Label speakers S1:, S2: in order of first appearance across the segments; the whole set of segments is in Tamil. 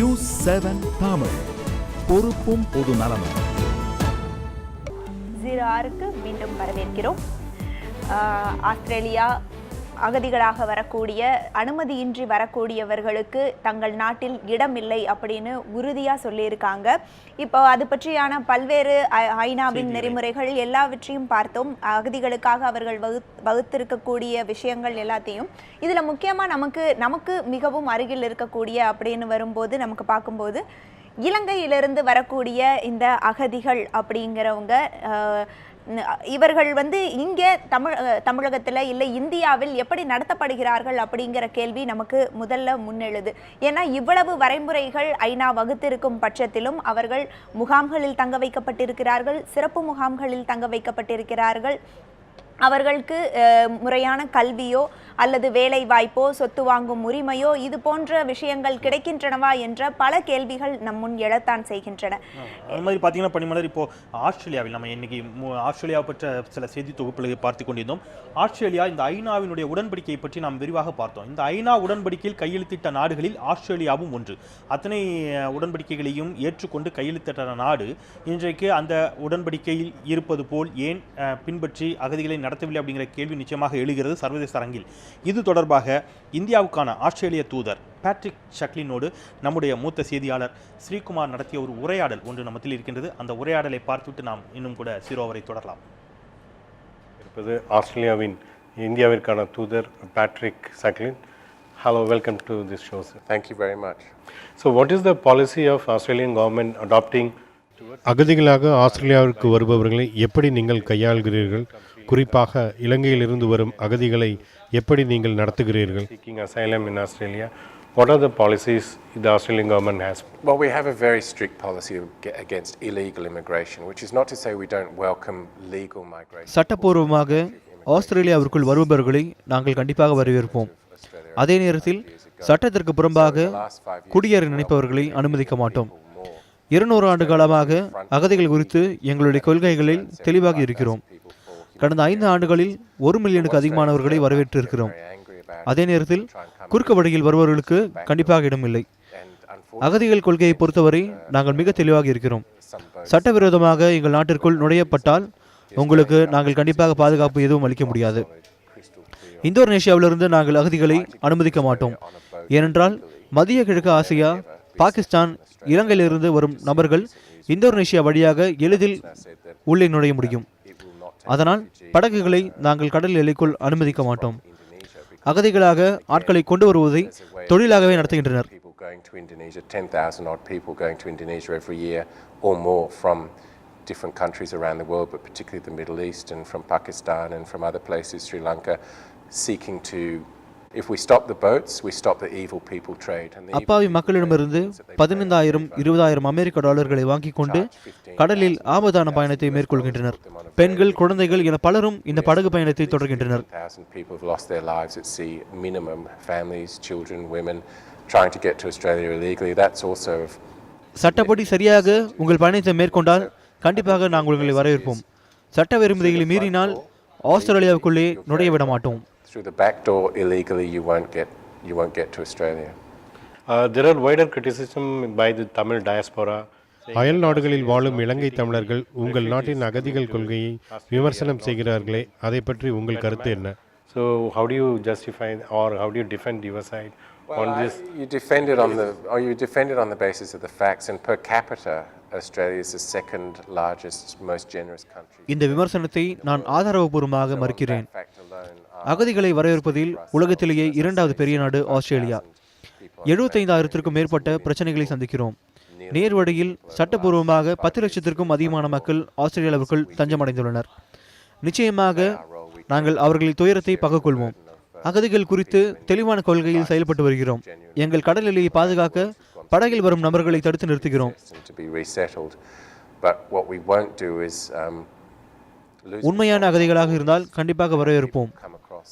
S1: நியூஸ் 7 தமிழ், பொறுப்பும் பொது நலமும்.
S2: 06க்கு மீண்டும் வரவேற்கிறோம். ஆஸ்திரேலியா அகதிகளாக வரக்கூடிய, அனுமதியின்றி வரக்கூடியவர்களுக்கு தங்கள் நாட்டில் இடம் இல்லை அப்படின்னு உறுதியாக சொல்லியிருக்காங்க. இப்போ அது பற்றியான பல்வேறு ஐநாவின் நெறிமுறைகள் எல்லாவற்றையும் பார்த்தோம். அகதிகளுக்காக அவர்கள் வகுத்திருக்கக்கூடிய விஷயங்கள் எல்லாத்தையும் இதில் முக்கியமாக நமக்கு மிகவும் அருகில் இருக்கக்கூடிய அப்படின்னு வரும்போது நமக்கு பார்க்கும்போது இலங்கையிலிருந்து வரக்கூடிய இந்த அகதிகள் அப்படிங்கிறவங்க இவர்கள் இங்கே தமிழகத்தில் இல்லை இந்தியாவில் எப்படி நடத்தப்படுகிறார்கள் அப்படிங்கிற கேள்வி நமக்கு முதல்ல முன்னெழுது. ஏன்னா இவ்வளவு வரைமுறைகள் ஐநா வகுத்திருக்கும் பட்சத்திலும் அவர்கள் முகாம்களில் தங்க வைக்கப்பட்டிருக்கிறார்கள், சிறப்பு முகாம்களில் தங்க வைக்கப்பட்டிருக்கிறார்கள். அவர்களுக்கு முறையான கல்வியோ அல்லது வேலை வாய்ப்போ சொத்து வாங்கும் உரிமையோ இது போன்ற விஷயங்கள் கிடைக்கின்றனவா என்ற பல கேள்விகள் நம் முன் எழத்தான் செய்கின்றன.
S3: அது மாதிரி பார்த்தீங்கன்னா பனிமலர், இப்போ ஆஸ்திரேலியாவில் நம்ம இன்னைக்கு ஆஸ்திரேலியாவை பற்ற சில செய்தி தொகுப்புகளை பார்த்து கொண்டிருந்தோம். ஆஸ்திரேலியா இந்த ஐநாவினுடைய உடன்படிக்கையை பற்றி நாம் விரிவாக பார்த்தோம். இந்த ஐநா உடன்படிக்கையில் கையெழுத்திட்ட நாடுகளில் ஆஸ்திரேலியாவும் ஒன்று. அத்தனை உடன்படிக்கைகளையும் ஏற்றுக்கொண்டு கையெழுத்திட்ட நாடு இன்றைக்கு அந்த உடன்படிக்கையில் இருப்பது போல் ஏன் பின்பற்றி அகதிகளை நடத்தவில்லை அப்படிங்கிற கேள்வி நிச்சயமாக எழுகிறது சர்வதேச அரங்கில். இது தொடர்பாக இந்தியாவுக்கான ஆஸ்திரேலிய தூதர் பேட்ரிக் ஷக்லினோடு நம்முடைய மூத்த செய்தியாளர் ஸ்ரீகுமார் நடத்திய ஒரு உரையாடல் ஒன்று நம்மத்தில் இருக்கின்றது. அந்த உரையாடலை பார்த்துவிட்டு நாம் இன்னும் கூட 0 வரை தொடரலாம்.
S4: இருப்பது ஆஸ்திரேலியாவின் இந்தியாவிற்கான தூதர் Patrick ஷக்லின். Hello, welcome to this show, sir.
S5: Thank you very much.
S4: So what is the policy of Australian government adopting?
S6: அகதிகளாக ஆஸ்திரேலியாவிற்கு வருபவர்களை எப்படி நீங்கள் கையாள்கிறீர்கள்? குறிப்பாக இலங்கையிலிருந்து வரும் அகதிகளை எப்படி நீங்கள் நடத்துகிறீர்கள்?
S4: Seeking asylum in Australia, what are the policies the Australian government has?
S5: Well, we have a very strict policy against illegal immigration, which is not to say we don't welcome legal migration.
S7: சட்டப்பூர்வமாக ஆஸ்திரேலியாவிற்குள் வருபவர்களை நாங்கள் கண்டிப்பாக வரவேற்போம். அதே நேரத்தில் சட்டத்திற்கு புறம்பாக குடியேற நினைப்பவர்களை அனுமதிக்க மாட்டோம். 200 ஆண்டு காலமாக அகதிகள் குறித்து எங்களுடைய கொள்கைகளில் தெளிவாக இருக்கிறோம். கடந்த 5 ஆண்டுகளில் 1 மில்லியனுக்கு அதிகமானவர்களை வரவேற்றிருக்கிறோம். அதே நேரத்தில் குறுக்கு வழியில் வருபவர்களுக்கு கண்டிப்பாக இடமில்லை. அகதிகள் கொள்கையை பொறுத்தவரை நாங்கள் மிக தெளிவாக இருக்கிறோம். சட்டவிரோதமாக எங்கள் நாட்டிற்குள் நுழையப்பட்டால் உங்களுக்கு நாங்கள் கண்டிப்பாக பாதுகாப்பு எதுவும் அளிக்க முடியாது. இந்தோனேஷியாவிலிருந்து நாங்கள் அகதிகளை அனுமதிக்க மாட்டோம். ஏனென்றால் மத்திய கிழக்கு ஆசியா, பாகிஸ்தான், இலங்கையிலிருந்து வரும் நபர்கள் இந்தோனேஷியா வழியாக எளிதில் உள்ளே நுழைய முடியும். அதனால் படகுகளை நாங்கள் கடல் எல்லைக்குள் அனுமதிக்க மாட்டோம். அகதிகளாக ஆட்களை கொண்டு வருவதை தொழிலாகவே நடத்துகின்றனர்.
S5: 10,000 odd people going to Indonesia every year or more from different countries around the world, but particularly the Middle East and from Pakistan and from other places, Sri Lanka, seeking to, if we stop the boats, we stop the evil people trade.
S7: அப்பாவி மக்களிடமிருந்து 15,000-20,000 அமெரிக்க டாலர்களை வாங்கிக் கொண்டு கடலில் ஆபத்தான பயணத்தை மேற்கொள்கின்றனர். பெண்கள், குழந்தைகள் என பலரும் இந்த படகு பயணத்தை தொடர்கின்றனர்.
S5: People have lost their lives at sea, minimum families, children, women trying to get to Australia illegally. That's also
S7: சட்டப்படி சரியாக உங்கள் பயணத்தை மேற்கொண்டால் கண்டிப்பாக நாங்கள் உங்களை வரவேற்போம். சட்ட விதிமுறைகளை மீறினால் ஆஸ்திரேலியாவுக்குள்ளே நுழைய விட மாட்டோம்.
S5: Through the back door illegally you won't get to Australia.
S4: There are wider criticism by the Tamil diaspora.
S6: அயல் நாடுகளில் வாழும் இலங்கை தமிழர்கள் உங்கள் நாட்டின் அகதிகள் கொள்கையை விமர்சனம் செய்கிறார்களே, அதை பற்றி உங்கள் கருத்து என்ன?
S4: So how do you justify or how do you defend your side on this?
S5: You defend it on the basis of the facts, and per capita Australia is the second largest, most generous country.
S7: இந்த விமர்சனத்தை நான் ஆதாரபூர்வமாக மறுக்கிறேன். அகதிகளை வரவேற்பதில் உலகத்திலேயே 2வது பெரிய நாடு ஆஸ்திரேலியா. 75,000க்கும் மேற்பட்ட பிரச்சனைகளை சந்திக்கிறோம். நேர்வழியில் சட்டப்பூர்வமாக 10 லட்சத்திற்கும் அதிகமான மக்கள் ஆஸ்திரேலியாவிற்குள் தஞ்சமடைந்துள்ளனர். நிச்சயமாக நாங்கள் அவர்களின் துயரத்தை பகிர்கொள்வோம். அகதிகள் குறித்து தெளிவான கொள்கையில் செயல்பட்டு வருகிறோம். எங்கள் கடல் எல்லையை பாதுகாக்க படகில் வரும் நபர்களை தடுத்து நிறுத்துகிறோம். உண்மையான அகதிகளாக இருந்தால் கண்டிப்பாக வரவேற்போம்.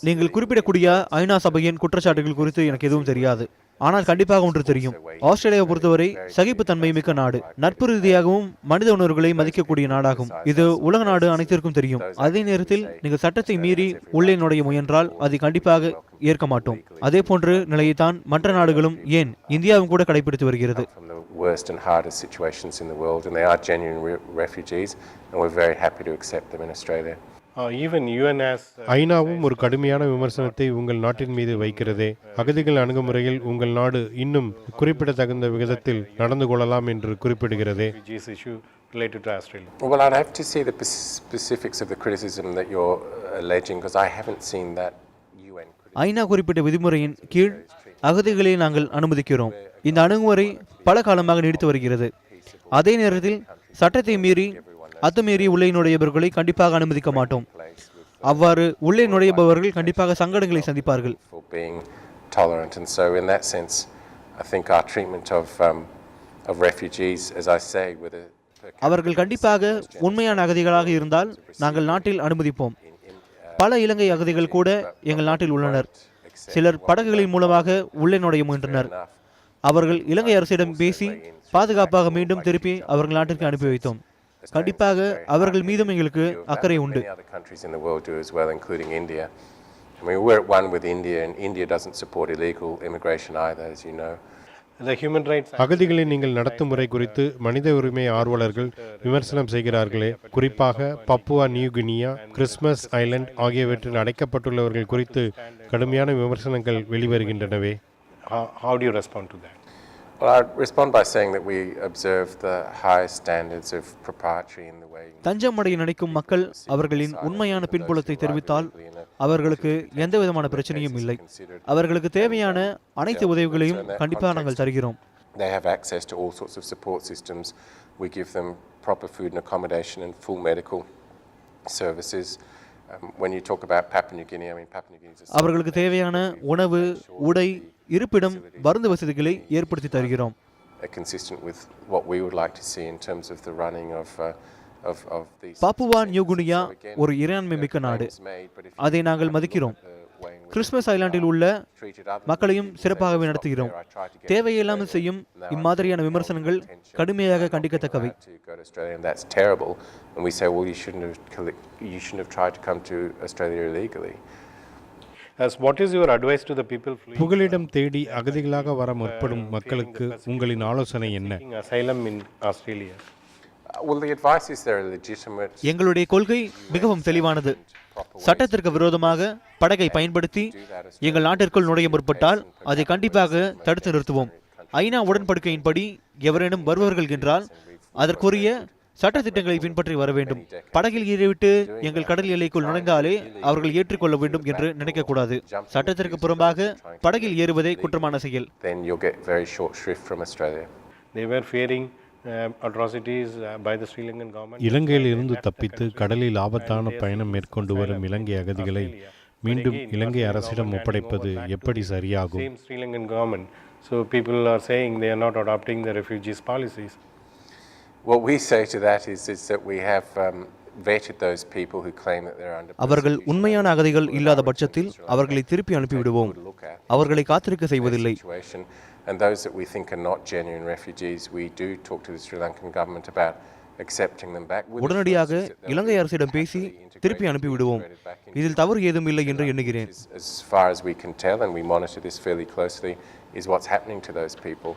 S7: நீங்கள் குறிப்பிடக்கூடிய ஐநா சபையின் குற்றச்சாட்டுகள் குறித்து எனக்கு எதுவும் தெரியாது. ஆனால் கண்டிப்பாக ஒன்று தெரியும், ஆஸ்திரேலியாவை பொறுத்தவரை சகிப்புத்தன்மை மிக்க நாடு, நட்பு ரீதியாகவும் மனித உணர்வுகளை மதிக்கக்கூடிய நாடாகும். இது உலக நாடு அனைத்திற்கும் தெரியும். அதே நேரத்தில் நீங்கள் சட்டத்தை மீறி உள்ளே நுழைய முயன்றால் அதை கண்டிப்பாக ஏற்க மாட்டோம். அதே போன்று நிலையைத்தான் மற்ற நாடுகளும், ஏன் இந்தியாவும் கூட கடைபிடித்து வருகிறது.
S5: worst and hardest situations in the world, and they are genuine refugees, and we're very happy to accept them in Australia.
S4: Even UN has
S6: ஐநாவும் ஒரு கடுமையான விமர்சனத்தை உங்கள் நாட்டின் மீது வைக்கிறதே. அகதிகள் அணுகுமுறையில் உங்கள் நாடு இன்னும் குறிப்பிடத்தகுந்த விகிதத்தில் நடந்து கொள்ளலாம் என்று குறிப்பிடுகிறதே.
S4: refugees issue related to Australia.
S5: Well, I'd have to see the specifics of the criticism that you're alleging, because I haven't seen that UN criticism.
S7: ஐநா குறிப்பிட்ட விதிமுறையின் கீழ் அகதிகளை நாங்கள் அனுமதிக்கிறோம். இந்த அணுகுமுறை பல காலமாக நீடித்து வருகிறது. அதே நேரத்தில் சட்டத்தை மீறி அத்துமீறி உள்ளே நுழையவர்களை கண்டிப்பாக அனுமதிக்க மாட்டோம். அவ்வாறு உள்ளே நுழைபவர்கள் கண்டிப்பாக சங்கடங்களை சந்திப்பார்கள்.
S5: For being tolerant, and so in that sense, I think our treatment of refugees, as I say, with a
S7: அவர்கள் கண்டிப்பாக உண்மையான அகதிகளாக இருந்தால் நாங்கள் நாட்டில் அனுமதிப்போம். பல இலங்கை அகதிகள் கூட எங்கள் நாட்டில் உள்ளனர். சிலர் படகுகளின் மூலமாக உள்ளே நுழைய முயன்றனர். அவர்கள் இலங்கை அரசிடம் பேசி பாதுகாப்பாக மீண்டும் திருப்பி அவர்கள் நாட்டிற்கு அனுப்பி வைத்தோம். கண்டிப்பாக அவர்கள் மீதும் எங்களுக்கு அக்கறை உண்டு.
S5: Other countries in the world do as well, including India. I mean, we're at one with India, and India doesn't support illegal immigration either, as you know.
S4: The human rights
S6: அகதிகளை நீங்கள் நடத்தும் முறை குறித்து மனித உரிமை ஆர்வலர்கள் விமர்சனம் செய்கிறார்களே. குறிப்பாக Papua new Guinea, Christmas Island ஆகியவற்றில் அடைக்கப்பட்டுள்ளவர்கள் குறித்து கடுமையான விமர்சனங்கள் வெளிவருகின்றனவே.
S4: how do you respond to that?
S5: Well, I'd respond by saying that we observe the highest standards of propriety in the way.
S7: தஞ்சம் அடைய நினைக்கும் மக்கள் அவர்களின் உண்மையான பின்புலத்தை தெரிவித்தால் அவர்களுக்கு எந்த விதமான பிரச்சனையும் இல்லை. அவர்களுக்கு தேவையான அனைத்து உதவிகளையும் கண்டிப்பாக நாங்கள் தருகிறோம்.
S5: They have access to all sorts of support systems. We give them proper food and accommodation and full medical services. When you talk about Papua New Guinea, I mean Papua New Guinea is
S7: அவர்களுக்கு தேவையான உணவு, உடை, இருப்பிடம், மருந்து வசதிகளை ஏற்படுத்தி தருகிறோம்.
S5: consistent with what we would like to see in terms of the running of these.
S7: Papua new Guinea ஒரு இறையாண்மை மிக்க நாடு. அதை நாங்கள் மதிக்கிறோம். கிறிஸ்மஸ் ஐலாண்டில் உள்ள மக்களையும் சிறப்பாகவே நடத்துகிறோம். தேவையில்லாமல் செய்யும் இம்மாதிரியான விமர்சனங்கள் கடுமையாக கண்டிக்கத்தக்கவை.
S5: That's terrible, and we say, well, you shouldn't have tried to come to Australia illegally.
S4: As what is your advice to the people fleeing
S6: புகலிடம் தேடி அகதிகளாக வர முற்படும் மக்களுக்கு உங்களின் ஆலோசனை என்ன?
S4: asylum in Australia?
S5: Well, the advice is they're legitimate.
S7: எங்களுடைய கொள்கை மிகவும் தெளிவானது. சட்டத்திற்கு விரோதமாக படகை பயன்படுத்தி எங்கள் நாட்டிற்குள் நுழைய முற்பட்டால் அதை கண்டிப்பாக தடுத்து நிறுத்துவோம். ஐநா உடன்படிக்கையின்படி எவரேனும் வருவார்கள் என்றால் அதற்குரிய சட்டத்திட்டங்களை பின்பற்றி வர வேண்டும். படகில் ஏறிவிட்டு எங்கள் கடல் எல்லைக்குள் நுழைந்தாலே அவர்கள் ஏற்றுக்கொள்ள வேண்டும் என்று நினைக்கக்கூடாது. சட்டத்திற்கு புறம்பாக படகில் ஏறுவதே குற்றமான செயல்.
S5: Then you'll get very short shrift from Australia.
S4: They were fearing atrocities by the Sri Lankan government.
S6: இலங்கையில் இருந்து தப்பித்து கடலில் ஆபத்தான பயணம் மேற்கொண்டு வரும் இலங்கை அகதிகளை மீண்டும் இலங்கை அரசிடம் ஒப்படைப்பது எப்படி சரியாகும்?
S4: Same Sri Lankan government. So people are saying they are not adopting the refugees policies.
S5: What we say to that is that we have vetted those people who claim that they're under
S7: அவர்கள் உண்மையான அகதிகள் இல்லாத பட்சத்தில் அவர்களை திருப்பி அனுப்பிவிடுவோம். அவர்களை காத்திருக்க செய்வதில்லை.
S5: And those that we think are not genuine refugees, we do talk to the Sri Lankan government about accepting them back.
S7: உடனடியாக இலங்கை அரசிடம் பேசி திருப்பி அனுப்பிவிடுவோம். இதில் தவறு ஏதும் இல்லை என்று எண்ணுகிறேன்.
S5: As far as we can tell, and we monitor this fairly closely, is what's happening to those people.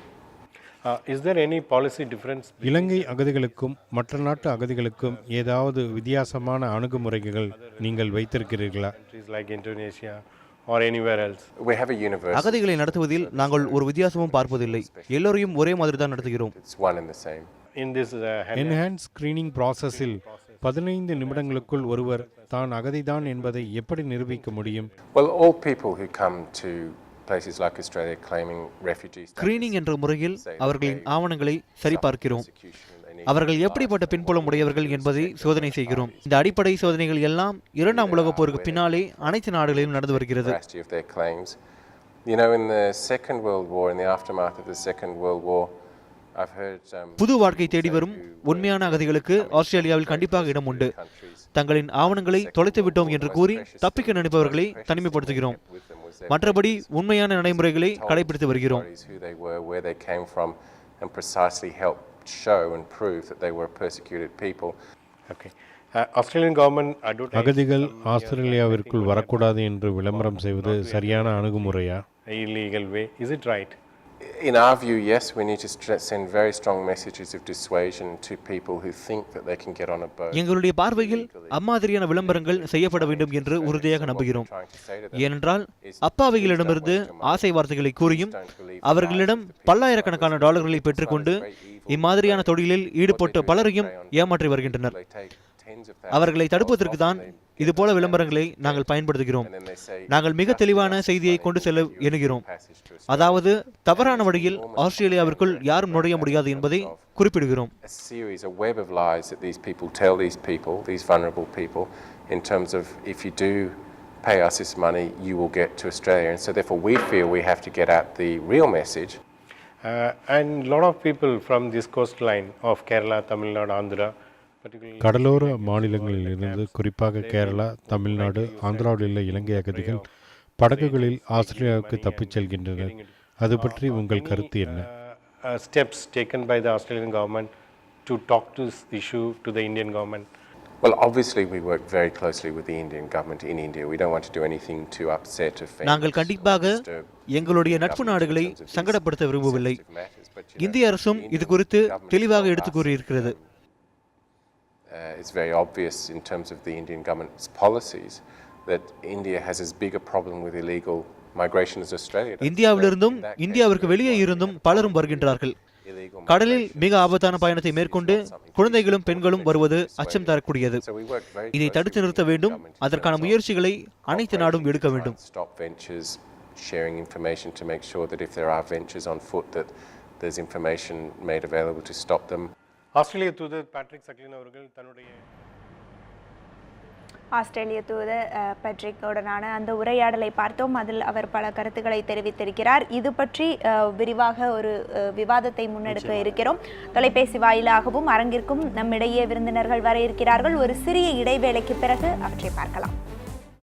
S4: Is there any policy difference?
S6: இலங்கை அகதிகளுக்கும் மற்ற நாட்டு அகதிகளுக்கும் ஏதாவது வித்தியாசமான அணுகுமுறைகள் நீங்கள் வைத்திருக்கிறீர்களா?
S4: Countries like Indonesia or anywhere else.
S5: We have a university.
S7: அகதிகளை நடத்துவதில் நாங்கள் ஒரு வித்தியாசமும் பார்ப்பதில்லை. எல்லோரையும் ஒரே மாதிரி தான் நடத்துகிறோம்.
S5: It's one and the same.
S4: In this
S6: enhance screening ப்ராசஸில் 15 நிமிடங்களுக்குள் ஒருவர் தான் அகதிதான் என்பதை எப்படி நிரூபிக்க முடியும்?
S5: Well, all people who come to places like Australia claiming refugee status.
S7: Screening என்ற முறையில் அவர்களின் ஆவணங்களை சரிபார்க்கிறோம். அவர்கள் எப்படிப்பட்ட பின்புலம் உடையவர்கள் என்பதை சோதனை செய்கிறோம். இந்த அடிப்படை சோதனைகள் எல்லாம் இரண்டாம் உலகப் போருக்கு பின்னாலே அனைத்து நாடுகளிலும் நடந்து வருகிறது.
S5: You know, in the Second World War, in the aftermath of the Second World War, I've heard
S7: புது வாழ்க்கை தேடி வரும் உண்மையான அகதிகளுக்கு ஆஸ்திரேலியாவில் கண்டிப்பாக இடம் உண்டு. தங்களின் ஆவணங்களை தொலைத்து விட்டோம் என்று கூறி தப்பிக்க நினைப்பவர்களை தனிமைப்படுத்துகிறோம். மற்றபடி உண்மையான நடைமுறைகளை கடைபிடித்து வருகிறோம்.
S5: who they were, where they came from, and precisely help show and prove that they were persecuted people.
S4: Okay. Australian government advertised
S6: அகதிகள் ஆஸ்திரேலியாவிற்குள் வரக்கூடாது என்று விளம்பரம் செய்வது சரியான அணுகுமுறையா?
S4: illegal way. Is it right?
S5: In our view, yes, we need to send very strong messages of dissuasion to people who think that they can get on a boat.
S7: எங்களுடைய பார்வையில் அம்மாதிரியான விளம்பரங்கள் செய்யப்பட வேண்டும் என்று உறுதியாக நம்புகிறோம். ஏனென்றால் அப்பாவிகளிடமிருந்து ஆசை வார்த்தைகளை கூறியும் அவர்களிடம் பல்லாயிரக்கணக்கான டாலர்களை பெற்றுக்கொண்டு இம்மாதிரியான தொழிலில் ஈடுபட்ட பலரையும் ஏமாற்றி வருகின்றனர். அவர்களை தடுப்பதற்கு தான் இதுபோல விளம்பரங்களை நாங்கள் பயன்படுத்துகிறோம். நாங்கள் மிக தெளிவான செய்தியை கொண்டு செல்ல எண்ணுகிறோம். அதாவது தவறான வழியில் ஆஸ்திரேலியாவிற்குள் யாரும் நுழைய முடியாது என்பதை குறிப்பிடுகிறோம்.
S5: A series, a web of lies that these people tell these people, these vulnerable people, in terms of if you do pay us this money, you will get to Australia. And so therefore we feel we have to get out the real message.
S4: And a lot of people from this coastline of Kerala, Tamil Nadu, Andhra,
S6: கடலோர மாநிலங்களில் இருந்து குறிப்பாக கேரளா, தமிழ்நாடு, ஆந்திராவில் உள்ள இலங்கை அகதிகள் படகுகளில் ஆஸ்திரேலியாவுக்கு தப்பிச் செல்கின்றனர். அது பற்றி உங்கள் கருத்து என்ன?
S4: Steps taken by the Australian government to talk to this issue to the Indian government.
S5: Well, obviously we work very closely with the Indian government in India. We don't want to do anything to upset, offend.
S7: நாங்கள் கண்டிப்பாக எங்களுடைய நட்பு நாடுகளை சங்கடப்படுத்த விரும்பவில்லை. இந்திய அரசும் இது குறித்து தெளிவாக எடுத்துக் கூறியிருக்கிறது.
S5: It's very obvious in terms of the Indian government's policies that India has as big a problem with illegal migration as Australia does.
S7: இந்தியாவிலிருந்தும் இந்தியாவிற்கு வெளியே இருந்தும் பலரும் வருகின்றார்கள். கடலில் மிக ஆபத்தான பயணத்தை மேற்கொண்டு குழந்தைகளும் பெண்களும் வருவது அச்சம் தரக்கூடியது. இதை தடுத்து நிறுத்த வேண்டும். அதற்கான முயற்சிகளை அனைத்து நாடும் எடுக்க வேண்டும்.
S5: Stop ventures, sharing information to make sure that if there are ventures on foot that there's information made available to stop them.
S4: ஆஸ்திரேலிய தூதர் பேட்ரிக் சக்லின் அவர்கள் தன்னுடைய
S2: ஆஸ்திரேலிய தூதர் பேட்ரிக்குடனான அந்த உரையாடலை பார்த்தோம். அதில் அவர் பல கருத்துக்களை தெரிவித்திருக்கிறார். இது பற்றி விரிவாக ஒரு விவாதத்தை முன்னெடுக்க இருக்கிறோம். தொலைபேசி வாயிலாகவும் அரங்கிற்கும் நம்மிடையே விருந்தினர்கள் வர இருக்கிறார்கள். ஒரு சிறிய இடைவேளைக்கு பிறகு அவற்றை பார்க்கலாம்.